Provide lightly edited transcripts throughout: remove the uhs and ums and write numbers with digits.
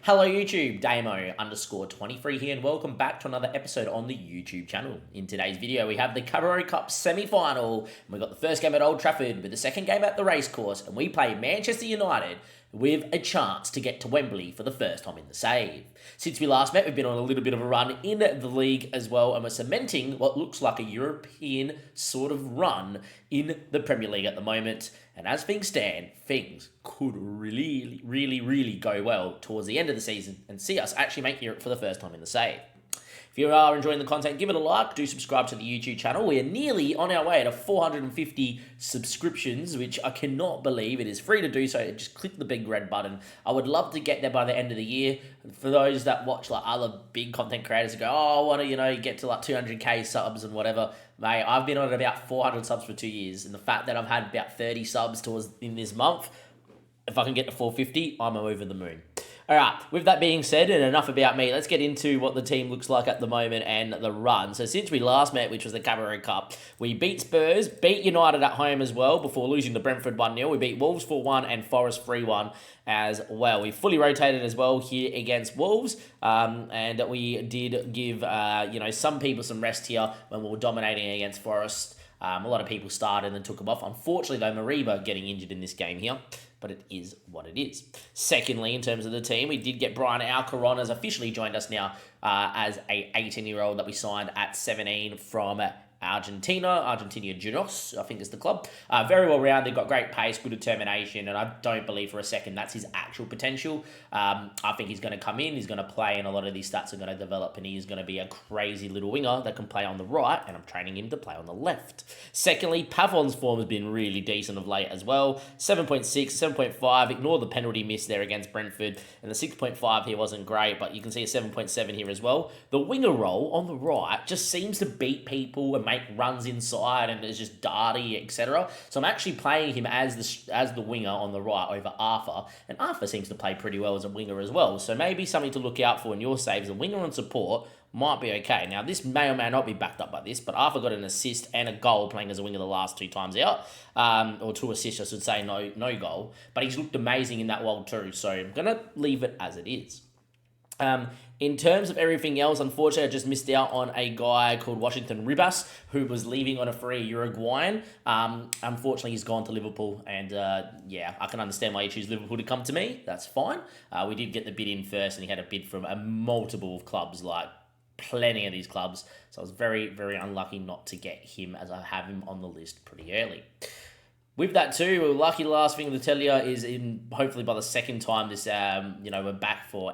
Hello YouTube, Damo_23 here and welcome back to another episode on the YouTube channel. In today's video we have the Carabao Cup semi-final. We've got the first game at Old Trafford with the second game at the racecourse, and we play Manchester United with a chance to get to Wembley for the first time in the save. Since we last met, we've been on a little bit of a run in the league as well, and we're cementing what looks like a European sort of run in the Premier League at the moment. And as things stand, things could really go well towards the end of the season and see us actually make Europe for the first time in the save. If you are enjoying the content, give it a like, do subscribe to the YouTube channel. We are nearly on our way to 450 subscriptions, which I cannot believe. It is free to do so. Just click the big red button. I would love to get there by the end of the year. For those that watch like other big content creators who go, oh, I want to, get to like 200k subs and whatever. Mate, I've been on about 400 subs for 2 years. And the fact that I've had about 30 subs in this month, if I can get to 450, I'm over the moon. All right, with that being said, and enough about me, let's get into what the team looks like at the moment and the run. So since we last met, which was the Carabao Cup, we beat Spurs, beat United at home as well before losing to Brentford 1-0. We beat Wolves 4-1 and Forest 3-1 as well. We fully rotated as well here against Wolves, and we did give some people some rest here when we were dominating against Forest. A lot of people started and then took them off. Unfortunately, though, Mariba getting injured in this game here, but it is what it is. Secondly, in terms of the team, we did get Brian Alcaron has officially joined us now as a 18-year-old that we signed at 17 from Argentina Juniors, I think is the club. Very well rounded, got great pace, good determination, and I don't believe for a second that's his actual potential. I think he's going to come in, he's going to play, and a lot of these stats are going to develop, and he's going to be a crazy little winger that can play on the right, and I'm training him to play on the left. Secondly, Pavon's form has been really decent of late as well. 7.6, 7.5, ignore the penalty miss there against Brentford, and the 6.5 here wasn't great, but you can see a 7.7 here as well. The winger role on the right just seems to beat people and make runs inside and is just darty, etc. So I'm actually playing him as the winger on the right over Arthur, and Arthur seems to play pretty well as a winger as well. So maybe something to look out for in your saves. A winger on support might be okay. Now, this may or may not be backed up by this, but Arthur got an assist and a goal playing as a winger the last 2 times out, or 2 assists, I should say, no goal. But he's looked amazing in that world too, so I'm going to leave it as it is. In terms of everything else, unfortunately, I just missed out on a guy called Washington Ribas, who was leaving on a free Uruguayan. Unfortunately, he's gone to Liverpool, and I can understand why you choose Liverpool to come to me. That's fine. We did get the bid in first, and he had a bid from a multiple of clubs, like plenty of these clubs. So I was very, very unlucky not to get him, as I have him on the list pretty early. With that too, we're lucky. Last thing to tell you is, hopefully by the second time this, we're back for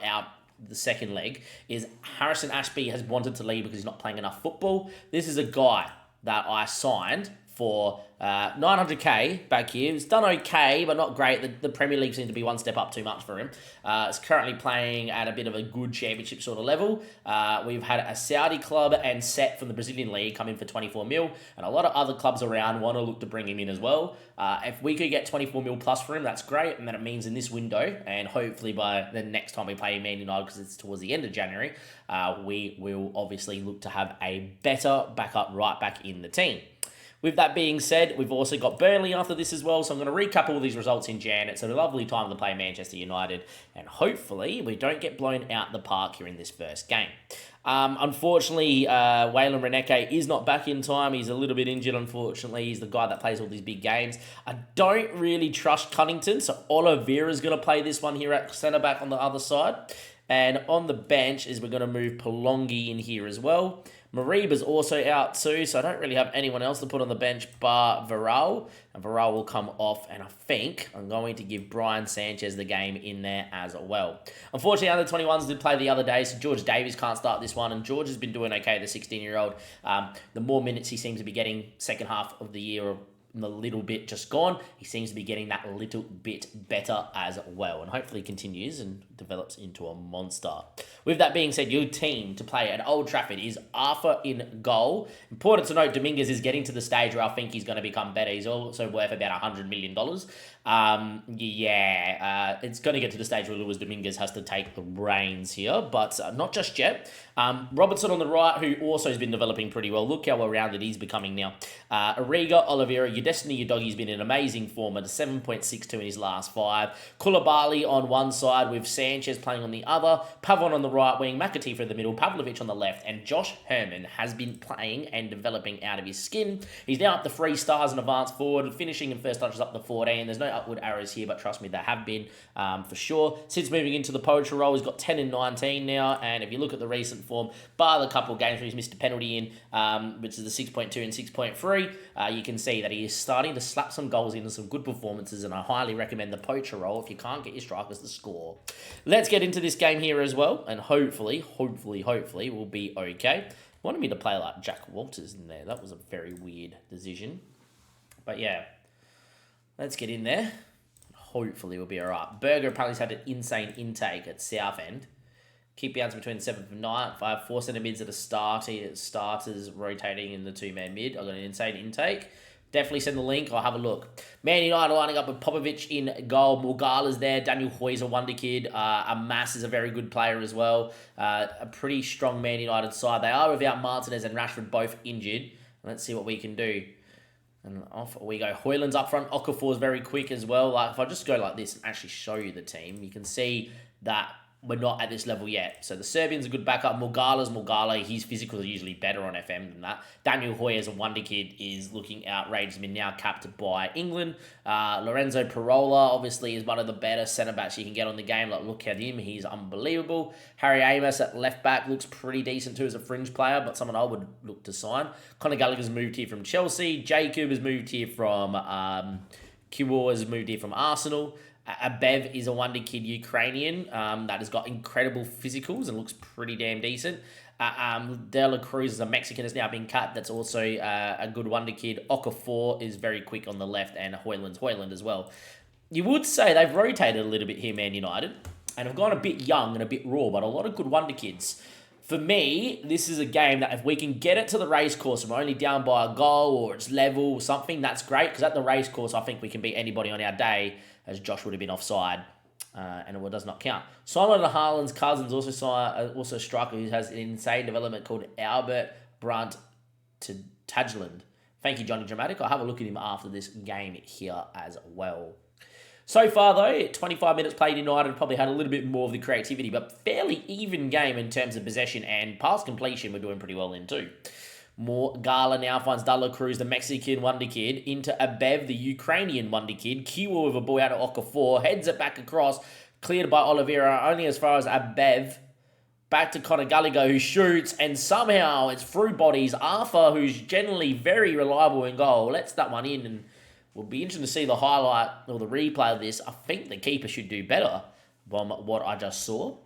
the second leg, is Harrison Ashby has wanted to leave because he's not playing enough football. This is a guy that I signed for 900k back here. It's done okay, but not great. The Premier League seems to be one step up too much for him. It's currently playing at a bit of a good championship sort of level. We've had a Saudi club and Set from the Brazilian League come in for 24 mil, and a lot of other clubs around want to look to bring him in as well. If we could get 24 mil plus for him, that's great, and then it means in this window, and hopefully by the next time we play Man United, because it's towards the end of January, we will obviously look to have a better backup right back in the team. With that being said, we've also got Burnley after this as well, so I'm going to recap all these results in Jan. It's a lovely time to play Manchester United, and hopefully we don't get blown out the park here in this first game. Unfortunately, Waylon Reneke is not back in time. He's a little bit injured, unfortunately. He's the guy that plays all these big games. I don't really trust Cunnington, so Oliveira's going to play this one here at centre-back on the other side. And on the bench is we're going to move Polongi in here as well. Mariba's also out too, so I don't really have anyone else to put on the bench bar Varane. And Varane will come off, and I think I'm going to give Brian Sanchez the game in there as well. Unfortunately, under 21s did play the other day, so George Davies can't start this one, and George has been doing okay, the 16-year-old. The more minutes he seems to be getting second half of the year, or a little bit just gone, he seems to be getting that little bit better as well, and hopefully continues and develops into a monster. With that being said, your team to play at Old Trafford is Arthur in goal. Important to note, Dominguez is getting to the stage where I think he's going to become better. He's also worth about $100 million. It's going to get to the stage where Luis Dominguez has to take the reins here, but not just yet. Robertson on the right, who also has been developing pretty well. Look how well-rounded he's becoming now. Arriga, Oliveira, your destiny, your doggy's been in amazing form at a 7.62 in his last 5. Koulibaly on one side with Sanchez playing on the other. Pavon on the right wing, McAtee for the middle, Pavlovic on the left, and Josh Herman has been playing and developing out of his skin. He's now up to 3 stars in advanced forward, finishing in first touches up to 14. There's no upward arrows here, but trust me, there have been for sure. Since moving into the poacher role, he's got 10 and 19 now, and if you look at the recent form, bar the couple of games where he's missed a penalty in, which is the 6.2 and 6.3, you can see that he is starting to slap some goals into some good performances, and I highly recommend the poacher role if you can't get your strikers to score. Let's get into this game here as well, and hopefully we'll be okay. Wanted me to play like Jack Walters in there. That was a very weird decision. But yeah, let's get in there. Hopefully we'll be all right. Berger apparently has had an insane intake at Southend. Keep bouncing between 7th and 9th. I have 4 centre mids at a starters rotating in the 2-man mid. I've got an insane intake. Definitely send the link. I'll have a look. Man United lining up with Popovic in goal. Morgala's there. Daniel Hoy's a wonder kid. Amas is a very good player as well. A pretty strong Man United side. They are without Martinez and Rashford both injured. Let's see what we can do. And off we go. Hoyland's up front. Okafor is very quick as well. Like if I just go like this and actually show you the team, you can see that we're not at this level yet. So the Serbian's a good backup. Morgala. His physicals are usually better on FM than that. Daniel Hoy as a wonder kid is looking outrageous. Been now capped by England. Lorenzo Parola obviously is one of the better centre-backs you can get on the game. Like look at him. He's unbelievable. Harry Amos at left-back looks pretty decent too as a fringe player, but someone I would look to sign. Conor Gallagher's moved here from Chelsea. Jacob has moved here from... Kiwor has moved here from Arsenal. Bev is a wonder kid Ukrainian that has got incredible physicals and looks pretty damn decent. De La Cruz is a Mexican has now been cut. That's also a good wonder kid. Okafor is very quick on the left, and Hoyland as well. You would say they've rotated a little bit here, Man United, and have gone a bit young and a bit raw, but a lot of good wonder kids. For me, this is a game that if we can get it to the racecourse and we're only down by a goal or it's level or something, that's great, because at the racecourse, I think we can beat anybody on our day, as Josh would have been offside, and it does not count. Simon and Haaland's cousins also a striker who has an insane development called Albert Brandt to Tajland. Thank you, Johnny Dramatic. I'll have a look at him after this game here as well. So far, though, 25 minutes played, United probably had a little bit more of the creativity, but fairly even game in terms of possession and pass completion we're doing pretty well in too. Gala now finds De La Cruz, the Mexican wonder kid, into Abev, the Ukrainian wonder kid. Kiwa with a ball out of Okafor, heads it back across, cleared by Oliveira, only as far as Abev. Back to Conor Gallagher, who shoots, and somehow it's through bodies. Arthur, who's generally very reliable in goal, lets that one in, and will be interesting to see the highlight or the replay of this. I think the keeper should do better from what I just saw.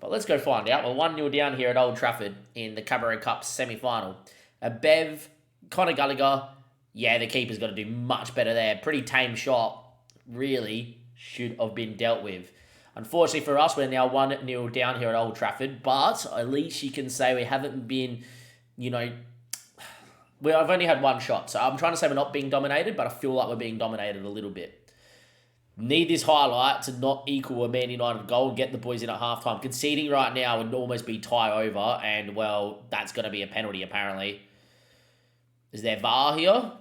But let's go find out. We're 1-0 down here at Old Trafford in the Carabao Cup semi-final. Bev, Conor Gallagher, yeah, the keeper's got to do much better there. Pretty tame shot, really should have been dealt with. Unfortunately for us, we're now 1-0 down here at Old Trafford, but at least you can say we haven't been, I've only had one shot, so I'm trying to say we're not being dominated, but I feel like we're being dominated a little bit. Need this highlight to not equal a Man United goal and get the boys in at halftime. Conceding right now would almost be tie over, and, well, that's going to be a penalty, apparently. Is there VAR here?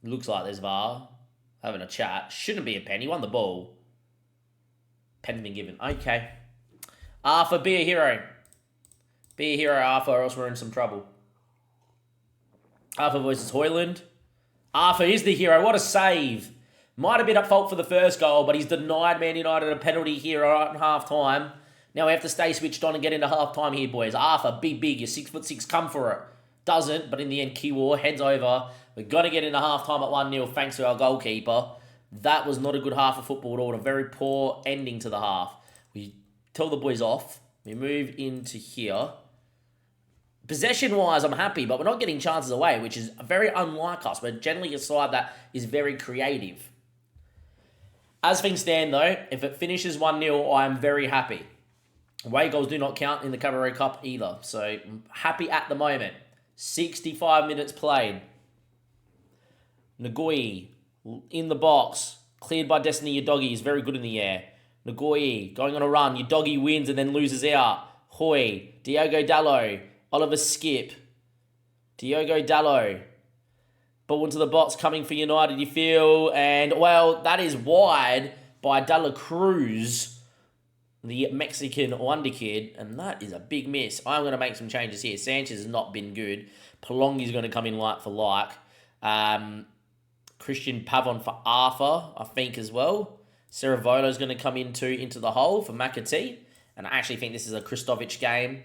Looks like there's VAR. Having a chat. Shouldn't be a pen. He won the ball. Pen's been given. Okay. Arthur, be a hero. Be a hero, Arthur, or else we're in some trouble. Arthur versus Hoyland. Arthur is the hero. What a save. Might have been at fault for the first goal, but he's denied Man United a penalty here at half-time. Now we have to stay switched on and get into half-time here, boys. Arthur, be big. You're 6'6". Come for it. Doesn't, but in the end, Kiwor heads over. We've got to get into half-time at 1-0 thanks to our goalkeeper. That was not a good half of football at all. A very poor ending to the half. We tell the boys off. We move into here. Possession-wise, I'm happy, but we're not getting chances away, which is very unlike us. We're generally a side that is very creative. As things stand, though, if it finishes 1-0, I am very happy. Away goals do not count in the Carabao Cup either, so I'm happy at the moment. 65 minutes played. Nagoi in the box, cleared by Destiny Udogie, is very good in the air. Nagoye going on a run. Your doggy wins and then loses out. Hoy, Diogo Dallo, Oliver Skip, Diogo Dallo. Ball into the box coming for United, you feel. And, well, that is wide by Dela Cruz, the Mexican wonder kid. And that is a big miss. I'm going to make some changes here. Sanchez has not been good. Palongi's going to come in like for like. Christian Pavon for Arthur, I think, as well. Ceravolo's going to come into the hole for McAtee. And I actually think this is a Kristovic game.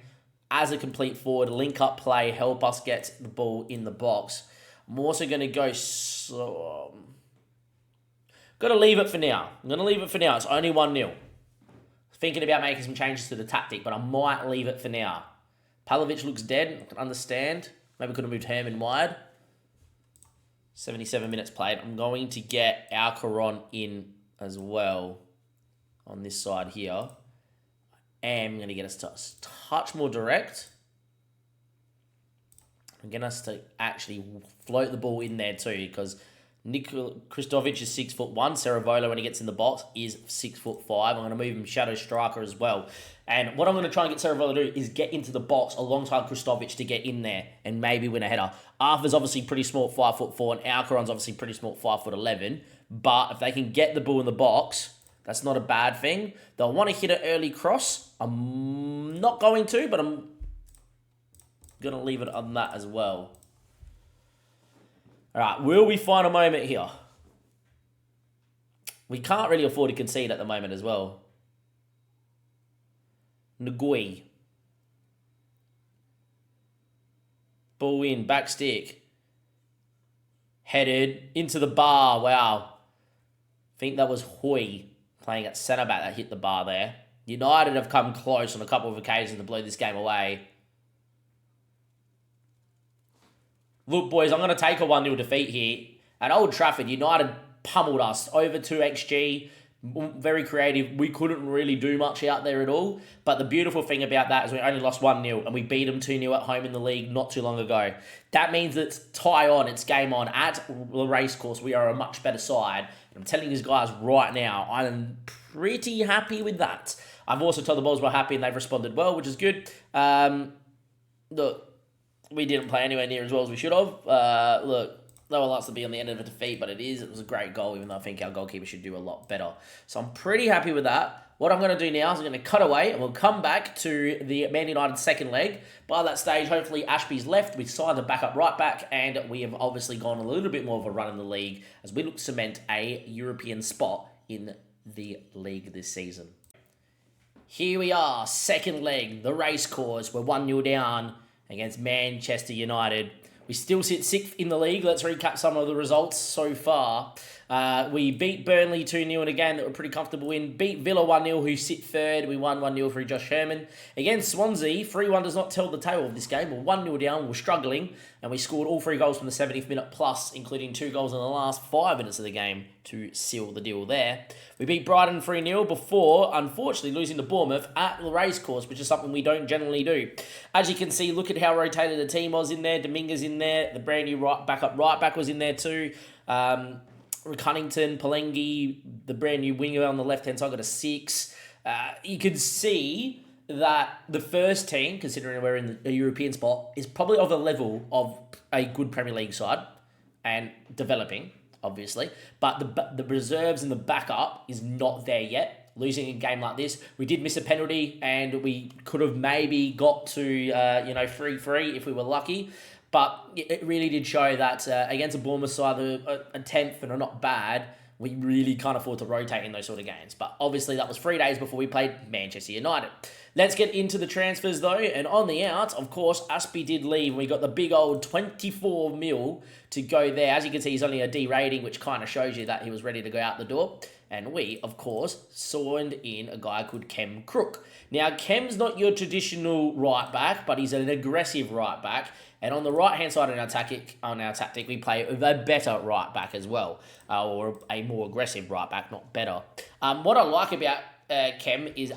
As a complete forward, link-up play, help us get the ball in the box. I'm also going to go... got to leave it for now. I'm going to leave it for now. It's only 1-0. Thinking about making some changes to the tactic, but I might leave it for now. Pavlovic looks dead. I can understand. Maybe could have moved Herman wide. 77 minutes played. I'm going to get Alcaron in as well on this side here. I am going to get us to touch more direct. I'm getting us to actually float the ball in there too, because Kristovic is 6'1". Ceravolo, when he gets in the box, is 6'5". I'm going to move him shadow striker as well. And what I'm going to try and get Ceravolo to do is get into the box alongside Kristovic to get in there and maybe win a header. Arthur's obviously pretty small, 5'4", and Alcaron's obviously pretty small, 5'11". But if they can get the ball in the box, that's not a bad thing. They'll want to hit an early cross. I'm not going to, but I'm going to leave it on that as well. All right, will we find a moment here? We can't really afford to concede at the moment as well. Ngui. Ball in, back stick. Headed into the bar. Wow. I think that was Hoy playing at centre-back that hit the bar there. United have come close on a couple of occasions to blow this game away. Look, boys, I'm going to take a 1-0 defeat here. At Old Trafford, United pummeled us. Over 2 XG. Very creative. We couldn't really do much out there at all. But the beautiful thing about that is we only lost 1-0 and we beat them 2-0 at home in the league not too long ago. That means it's tie on, it's game on. At the racecourse, we are a much better side. And I'm telling you guys right now, I'm pretty happy with that. I've also told the boys we're happy and they've responded well, which is good. Look, we didn't play anywhere near as well as we should have. Look, no one likes to be on the end of a defeat, but it was a great goal, even though I think our goalkeeper should do a lot better. So I'm pretty happy with that. What I'm going to do now is I'm going to cut away and we'll come back to the Man United second leg. By that stage, hopefully Ashby's left. We've signed a backup right back and we have obviously gone a little bit more of a run in the league as we look to cement a European spot in the league this season. Here we are, second leg, the racecourse. We're 1-0 down against Manchester United. We still sit 6th in the league. Let's recap some of the results so far. We beat Burnley 2-0 in a game that we're pretty comfortable in. Beat Villa 1-0, who sit 3rd. We won 1-0 through Josh Herman. Against Swansea, 3-1 does not tell the tale of this game. We're 1-0 down, we're struggling, and we scored all 3 goals from the 70th minute plus, including 2 goals in the last 5 minutes of the game to seal the deal there. We beat Brighton 3-0 before, unfortunately, losing to Bournemouth at the racecourse, which is something we don't generally do. As you can see, look at how rotated the team was in there. Dominguez in there. The brand new backup right back was in there too. Cunnington, Palengi, the brand new winger on the left-hand side got a 6. You can see that the first team, considering we're in the European spot, is probably of the level of a good Premier League side and developing, obviously. But the reserves and the backup is not there yet. Losing a game like this, we did miss a penalty and we could have maybe got to 3-3 if we were lucky. But it really did show that against a Bournemouth side, a 10th and are not bad, we really can't afford to rotate in those sort of games. But obviously that was 3 days before we played Manchester United. Let's get into the transfers though. And on the out, of course, Aspie did leave. We got the big old 24 mil to go there. As you can see, he's only a D rating, which kind of shows you that he was ready to go out the door. And we, of course, signed in a guy called Kem Crook. Now, Kem's not your traditional right back, but he's an aggressive right back. And on the right-hand side of our tactic, we play with a better right back as well, or a more aggressive right back, not better. What I like about Kem is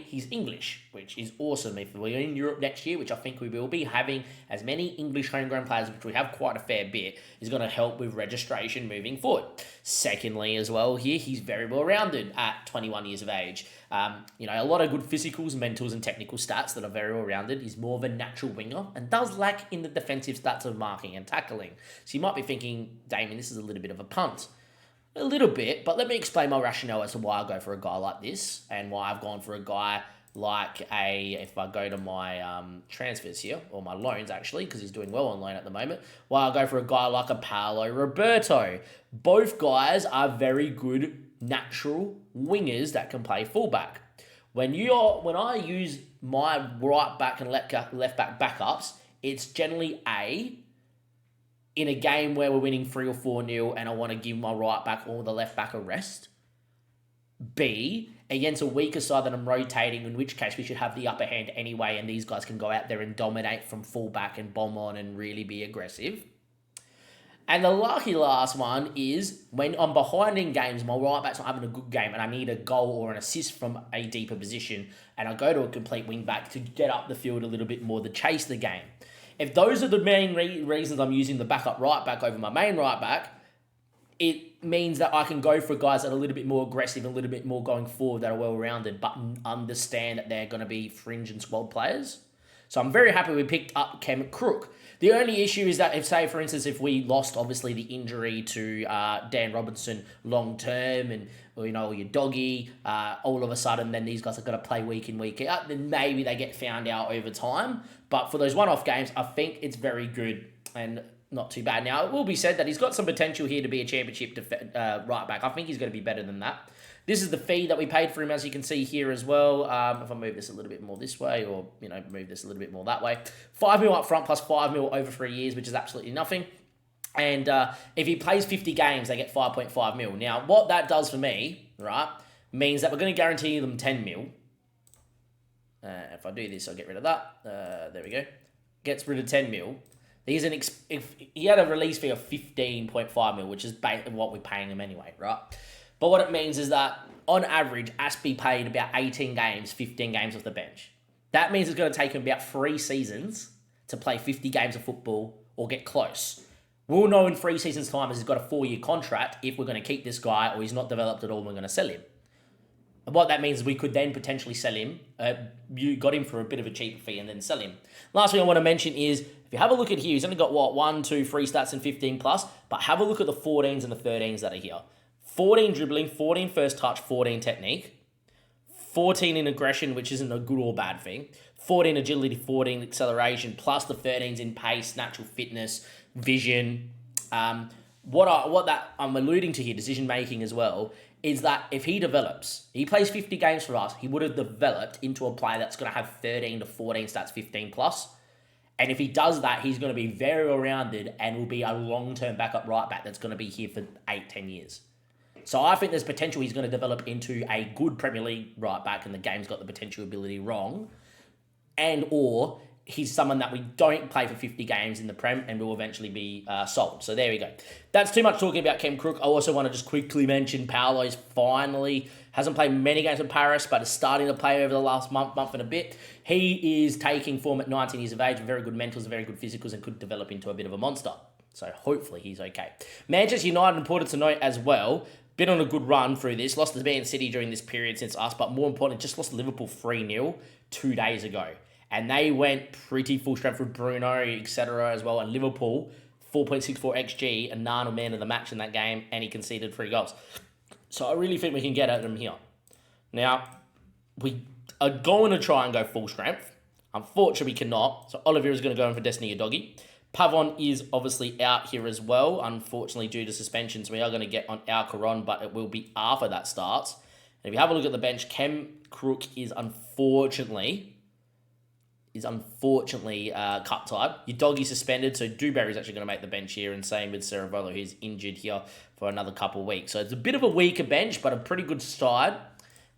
he's English, which is awesome. If we're in Europe next year, which I think we will be, having as many English homegrown players, which we have quite a fair bit, is going to help with registration moving forward. Secondly, as well, here he's very well rounded at 21 years of age. A lot of good physicals, mentals, and technical stats that are very well rounded. He's more of a natural winger and does lack in the defensive stats of marking and tackling. So you might be thinking, Damien, this is a little bit of a punt. A little bit, but let me explain my rationale as to why I go for a guy like this and why I've gone for a guy like if I go to my transfers here, or my loans actually, because he's doing well on loan at the moment, why I go for a guy like a Paolo Roberto. Both guys are very good natural wingers that can play fullback. When I use my right back and left back backups, it's generally in a game where we're winning 3 or 4-0 and I want to give my right back or the left back a rest. B, against a weaker side that I'm rotating, in which case we should have the upper hand anyway, and these guys can go out there and dominate from fullback and bomb on and really be aggressive. And the lucky last one is when I'm behind in games, my right back's not having a good game and I need a goal or an assist from a deeper position, and I go to a complete wing back to get up the field a little bit more to chase the game. If those are the main reasons I'm using the backup right back over my main right back, it means that I can go for guys that are a little bit more aggressive, a little bit more going forward, that are well-rounded, but understand that they're going to be fringe and squad players. So I'm very happy we picked up Kem Crook. The only issue is that for instance, if we lost, obviously, the injury to Dan Robinson long-term and, your doggy, all of a sudden, then these guys are going to play week in, week out, then maybe they get found out over time. But for those one-off games, I think it's very good and not too bad. Now, it will be said that he's got some potential here to be a championship right back. I think he's going to be better than that. This is the fee that we paid for him, as you can see here as well. If I move this a little bit more this way, or move this a little bit more that way, 5 mil up front plus 5 mil over 3 years, which is absolutely nothing. And if he plays 50 games, they get 5.5 mil. Now, what that does for me, right, means that we're going to guarantee them 10 mil. If I do this, I'll get rid of that. There we go. Gets rid of 10 mil. If he had a release fee of 15.5 mil, which is what we're paying him anyway, right? But what it means is that, on average, Aspie paid about 18 games, 15 games off the bench. That means it's going to take him about 3 seasons to play 50 games of football or get close. We'll know in 3 seasons' time, as he's got a 4-year contract, if we're going to keep this guy or he's not developed at all and we're going to sell him. And what that means is we could then potentially sell him. You got him for a bit of a cheaper fee and then sell him. Last thing I want to mention is, if you have a look at here, he's only got, 1, 2, 3 stats and 15 plus, but have a look at the 14s and the 13s that are here. 14 dribbling, 14 first touch, 14 technique, 14 in aggression, which isn't a good or bad thing, 14 agility, 14 acceleration, plus the 13s in pace, natural fitness, vision. What that I'm alluding to here, decision making as well, is that if he develops, he plays 50 games for us, he would have developed into a player that's going to have 13 to 14 stats, 15 plus. And if he does that, he's going to be very well-rounded and will be a long-term backup right back that's going to be here for 8-10 years. So I think there's potential he's going to develop into a good Premier League right back, and the game's got the potential ability wrong. Or he's someone that we don't play for 50 games in the Prem and will eventually be sold. So there we go. That's too much talking about Kem Crook. I also want to just quickly mention Paolo's finally hasn't played many games in Paris, but is starting to play over the last month and a bit. He is taking form at 19 years of age, very good mentals, very good physicals, and could develop into a bit of a monster. So hopefully he's okay. Manchester United, important to note as well, been on a good run through this. Lost to Man City during this period since us, but more importantly, just lost to Liverpool 3-0 2 days ago. And they went pretty full strength with Bruno, etc. as well. And Liverpool, 4.64 XG, and Nana man of the match in that game, and he conceded 3 goals. So I really think we can get at them here. Now, we are going to try and go full strength. Unfortunately, we cannot. So Olivier is going to go in for Destiny Udogie. Pavon is obviously out here as well, unfortunately due to suspensions. We are going to get on Alcaron, but it will be after that starts. And if you have a look at the bench, Kem Crook is unfortunately cut tied. Udogie suspended, so Dewberry's actually going to make the bench here, and same with Ceravolo, who's injured here for another couple of weeks. So it's a bit of a weaker bench, but a pretty good side.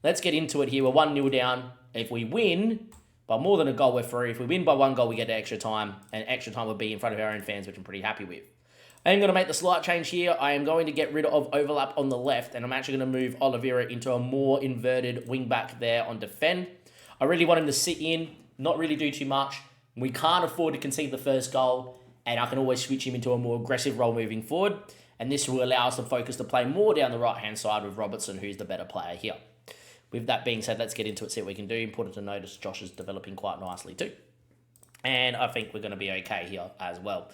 Let's get into it here. We're 1-0 down. If we win by more than a goal, we're through. If we win by 1 goal, we get extra time, and extra time would be in front of our own fans, which I'm pretty happy with. I am going to make the slight change here. I am going to get rid of overlap on the left, and I'm actually going to move Oliveira into a more inverted wing back there on defend. I really want him to sit in, not really do too much. We can't afford to concede the first goal, and I can always switch him into a more aggressive role moving forward, and this will allow us to focus to play more down the right-hand side with Robertson, who's the better player here. With that being said, let's get into it, see what we can do. Important to notice Josh is developing quite nicely too. And I think we're going to be okay here as well.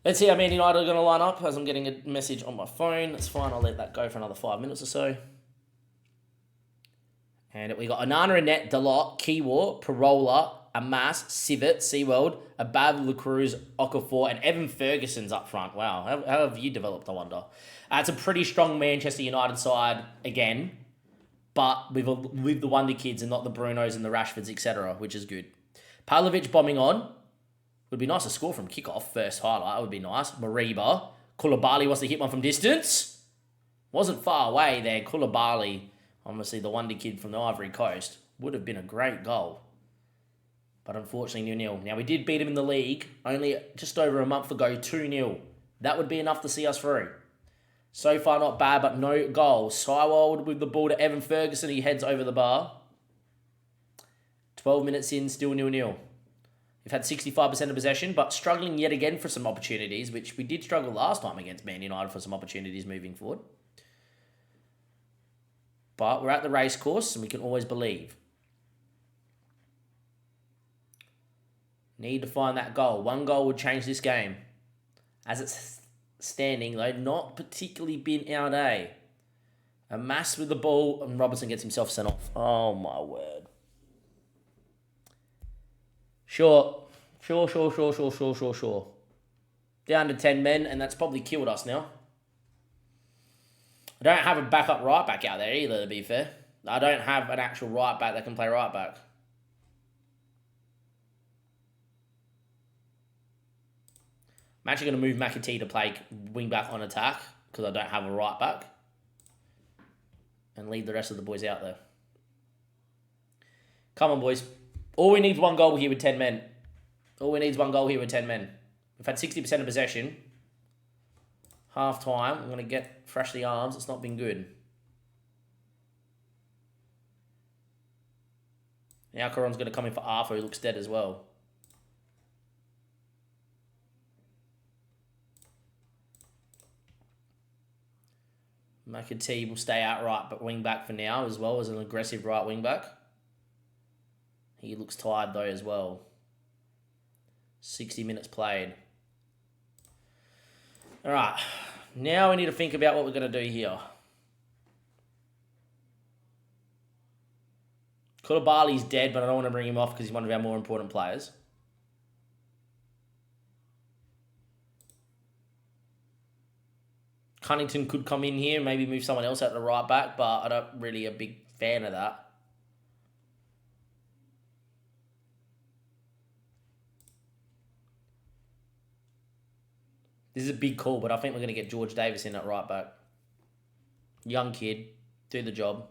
Let's see how Man United are going to line up as I'm getting a message on my phone. That's fine. I'll let that go for another 5 minutes or so. And we got Onana in net, Dalot, Kiwor, Parola, Amas, Sivert, Seaworld, Abab, Lacruz, Okafor, and Evan Ferguson's up front. Wow. How have you developed, I wonder? It's a pretty strong Manchester United side again, but with the Wonder Kids and not the Brunos and the Rashfords, etc., which is good. Pavlovic bombing on. Would be nice to score from kickoff. First highlight would be nice. Mariba. Koulibaly wants to hit one from distance. Wasn't far away there. Koulibaly, obviously the Wonder Kid from the Ivory Coast, would have been a great goal. But unfortunately 0-0. Now we did beat him in the league only just over a month ago, 2-0. That would be enough to see us through. So far not bad, but no goal. Sywald with the ball to Evan Ferguson. He heads over the bar. 12 minutes in, still 0-0. We've had 65% of possession, but struggling yet again for some opportunities, which we did struggle last time against Man United for some opportunities moving forward. But we're at the race course, and we can always believe. Need to find that goal. One goal would change this game. As it's standing, though, not particularly been our day. A mass with the ball, and Robertson gets himself sent off. Oh, my word. Sure. Down to 10 men, and that's probably killed us now. I don't have a backup right back out there either, to be fair. I don't have an actual right back that can play right back. I'm actually going to move McAtee to play wing back on attack because I don't have a right back. And leave the rest of the boys out there. Come on, boys. All we need is one goal here with 10 men. All we need is one goal here with 10 men. We've had 60% of possession. Half time. I'm going to get fresh the arms. It's not been good. Now Caron's going to come in for Arthur, who looks dead as well. McAtee will stay outright, but wing back for now as well as an aggressive right wing back. He looks tired though as well. 60 minutes played. All right, now we need to think about what we're going to do here. Koulibaly's dead, but I don't want to bring him off because he's one of our more important players. Cunnington could come in here, maybe move someone else out to the right back, but I'm not really a big fan of that. This is a big call, but I think we're going to get George Davis in at right back. Young kid, do the job.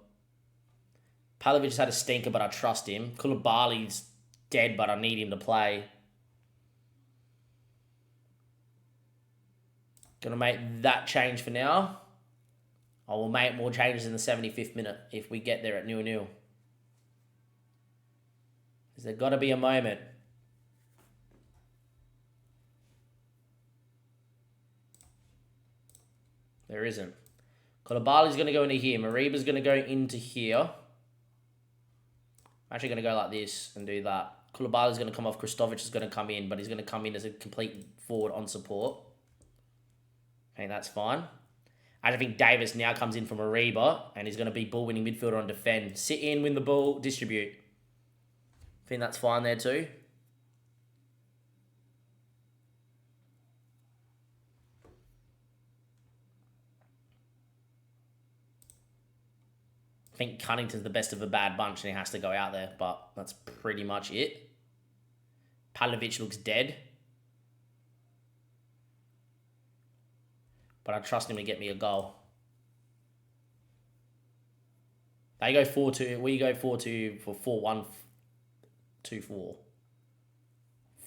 Pavlovic has had a stinker, but I trust him. Koulibaly's dead, but I need him to play. Going to make that change for now. I will make more changes in the 75th minute if we get there at 0-0. Because there's got to be a moment. There isn't. Koulibaly's going to go into here. Mariba's going to go into here. I'm actually going to go like this and do that. Koulibaly's going to come off. Kristovic is going to come in, but he's going to come in as a complete forward on support. Okay, that's fine. I think Davis now comes in from Mariba, and he's going to be ball-winning midfielder on defend. Sit in, win the ball, distribute. I think that's fine there too. I think Cunnington's the best of a bad bunch and he has to go out there, but that's pretty much it. Pavlovic looks dead. But I trust him to get me a goal. They go 4-2. We go 4-2 for 4-1-2-4.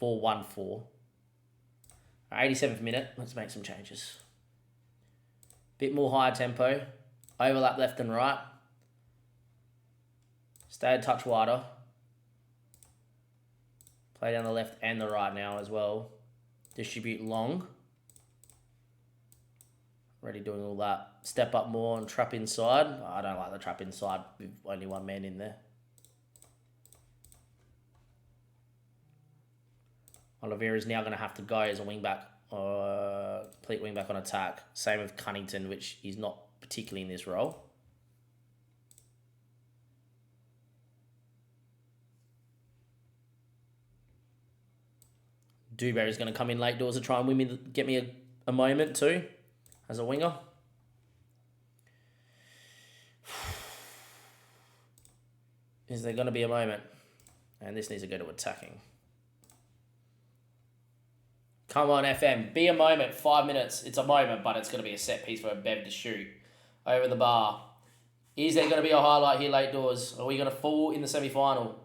4-1-4. 87th minute. Let's make some changes. Bit more higher tempo. Overlap left and right. Stay a touch wider. Play down the left and the right now as well. Distribute long. Already doing all that. Step up more and trap inside. I don't like the trap inside with only one man in there. Oliveira is now going to have to go as a wing-back, complete wing-back on attack. Same with Cunnington, which is not particularly in this role. Dewberry is going to come in late doors to try and win me, get me a moment too, as a winger. Is there going to be a moment? And this needs to go to attacking. Come on, FM. Be a moment. 5 minutes. It's a moment, but it's going to be a set piece for a Bev to shoot. Over the bar. Is there going to be a highlight here late doors? Are we going to fall in the semi-final?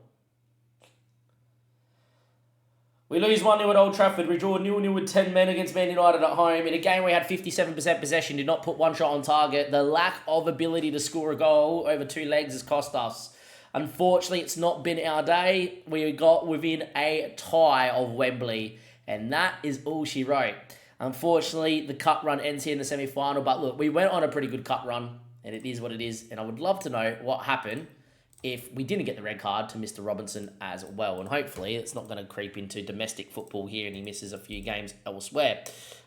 We lose 1-0 at Old Trafford. We draw 0-0 with 10 men against Man United at home. In a game where we had 57% possession, did not put one shot on target. The lack of ability to score a goal over 2 legs has cost us. Unfortunately, it's not been our day. We got within a tie of Wembley. And that is all she wrote. Unfortunately, the cup run ends here in the semi-final. But look, we went on a pretty good cup run. And it is what it is. And I would love to know what happened if we didn't get the red card to Mr. Robinson as well. And hopefully it's not going to creep into domestic football here and he misses a few games elsewhere.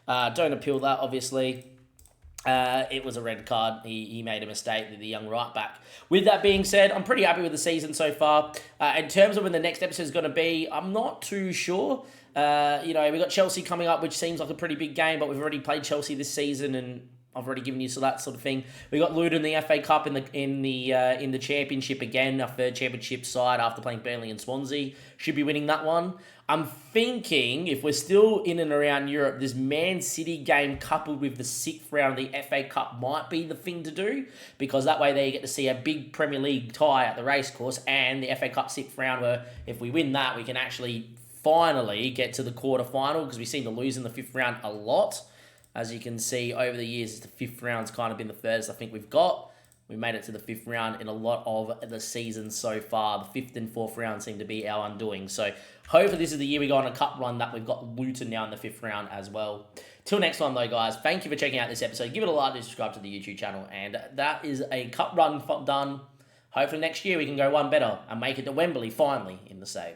Don't appeal that, obviously. It was a red card. He made a mistake with the young right back. With that being said, I'm pretty happy with the season so far. In terms of when the next episode is going to be, I'm not too sure. We got Chelsea coming up, which seems like a pretty big game, but we've already played Chelsea this season, and I've already given you that sort of thing. We got Luton in the FA Cup in the Championship again, our third Championship side after playing Burnley and Swansea. Should be winning that one. I'm thinking if we're still in and around Europe, this Man City game coupled with the 6th round of the FA Cup might be the thing to do, because that way there you get to see a big Premier League tie at the racecourse and the FA Cup 6th round, where if we win that, we can actually finally get to the quarter-final, because we seem to lose in the 5th round a lot. As you can see, over the years, the 5th round's kind of been the furthest I think we've got. We made it to the 5th round in a lot of the seasons so far. The 5th and 4th round seem to be our undoing. So hopefully this is the year we go on a cup run that we've got Luton now in the 5th round as well. Till next time though, guys, thank you for checking out this episode. Give it a like and subscribe to the YouTube channel. And that is a cup run done. Hopefully next year we can go one better and make it to Wembley finally in the save.